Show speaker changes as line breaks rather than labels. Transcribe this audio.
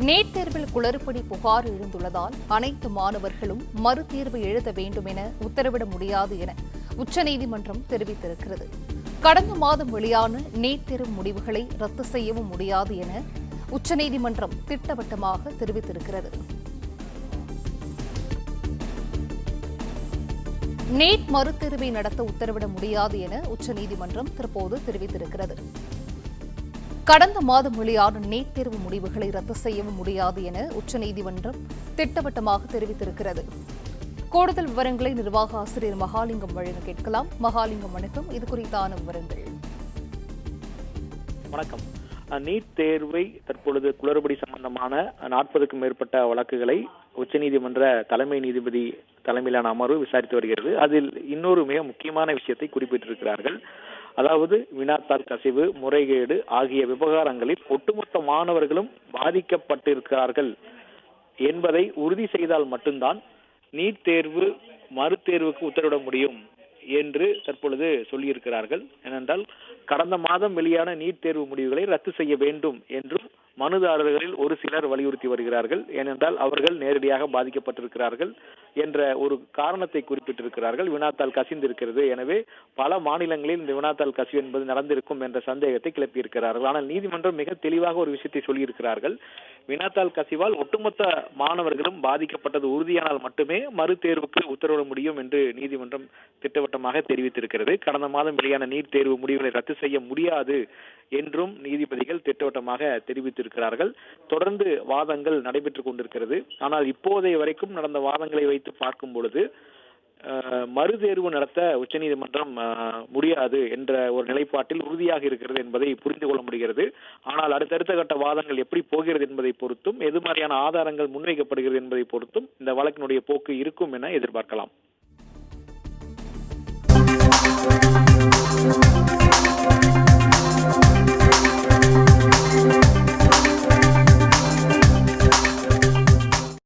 NEET தேர்வில் குளறுபடி புகார் எழுந்துள்ளதால் அனைத்து மாணவர்களும் மறுதேர்வு எழுத வேண்டும் என உத்தரவிட முடியாது என உச்சநீதிமன்றம் தெரிவித்திருக்கிறது. கடந்த மாதம் வெளியான நீட் தேர்வு முடிவுகளை ரத்து செய்யவும் முடியாது என உச்சநீதிமன்றம் திட்டவட்டமாக தெரிவித்திருக்கிறது. நீட் மறுதேர்வை நடத்த உத்தரவிட முடியாது என உச்சநீதிமன்றம் தற்போது தெரிவித்திருக்கிறது. கடந்த மாதம் வெளியான நீட் தேர்வு முடிவுகளை ரத்து செய்யவும் முடியாது என உச்சநீதிமன்றம் திட்டவட்டமாக தெரிவித்திருக்கிறது. கூடுதல் விவரங்களை நிர்வாக ஆசிரியர் மகாலிங்கம் வழங்க கேட்கலாம். மகாலிங்கம், வணக்கம். இது குறித்தான விவரங்கள்.
வணக்கம். நீட் தேர்வை தற்பொழுது குளறுபடி சம்பந்தமான 40க்கும் மேற்பட்ட வழக்குகளை உச்சநீதிமன்ற தலைமை நீதிபதி தலைமையிலான அமர்வு விசாரித்து வருகிறது. அதில் இன்னொரு மிக முக்கியமான விஷயத்தை குறிப்பிட்டிருக்கிறார்கள். அதாவது வினாத்தாள் கசிவு, முறைகேடு ஆகிய விவகாரங்களில் ஒட்டுமொத்த மாணவர்களும் பாதிக்கப்பட்டிருக்கிறார்கள் என்பதை உறுதி செய்தால் மட்டும்தான் நீட் தேர்வு மறுதேர்வுக்கு உத்தரவிட முடியும் என்று தற்பொழுது சொல்லியிருக்கிறார்கள். ஏனென்றால் கடந்த மாதம் வெளியான நீட் தேர்வு முடிவுகளை ரத்து செய்ய வேண்டும் என்றும் மனுதாரர்களில் ஒரு சிலர் வலியுறுத்தி வருகிறார்கள். ஏனென்றால் அவர்கள் நேரடியாக பாதிக்கப்பட்டிருக்கிறார்கள் என்ற ஒரு காரணத்தை குறிப்பிட்டிருக்கிறார்கள். வினாத்தாள் கசிந்திருக்கிறது, எனவே பல மாநிலங்களில் இந்த வினாத்தாள் கசிவு என்பது நடந்திருக்கும் என்ற சந்தேகத்தை கிளப்பியிருக்கிறார்கள். ஆனால் நீதிமன்றம் மிக தெளிவாக ஒரு விஷயத்தை சொல்லியிருக்கிறார்கள். வினாத்தாள் கசிவால் ஒட்டுமொத்த மாணவர்களும் பாதிக்கப்பட்டது உறுதியானால் மட்டுமே மறுதேர்வுக்கு உத்தரவிட முடியும் என்று நீதிமன்றம் திட்டவட்டமாக தெரிவித்திருக்கிறது. கடந்த மாதம் வெளியான நீட் தேர்வு முடிவுகளை ரத்து செய்ய முடியாது என்றும் நீதிபதிகள் திட்டவட்டமாக தெரிவித்திருக்கிறார்கள். தொடர்ந்து வாதங்கள் நடைபெற்றுக் கொண்டிருக்கிறது. ஆனால் இப்போதைய வரைக்கும் நடந்த வாதங்களை வைத்து பார்க்கும் பொழுது மறுதேர்வு நடத்த உச்சநீதிமன்றம் முடியாது என்ற ஒரு நிலைப்பாட்டில் உறுதியாக இருக்கிறது என்பதை புரிந்து கொள்ள முடிகிறது. ஆனால் அடுத்தடுத்த கட்ட வாதங்கள் எப்படி போகிறது என்பதை பொறுத்தும், எது மாதிரியான ஆதாரங்கள் முன்வைக்கப்படுகிறது என்பதை பொறுத்தும் இந்த வழக்கினுடைய போக்கு இருக்கும் என எதிர்பார்க்கலாம்.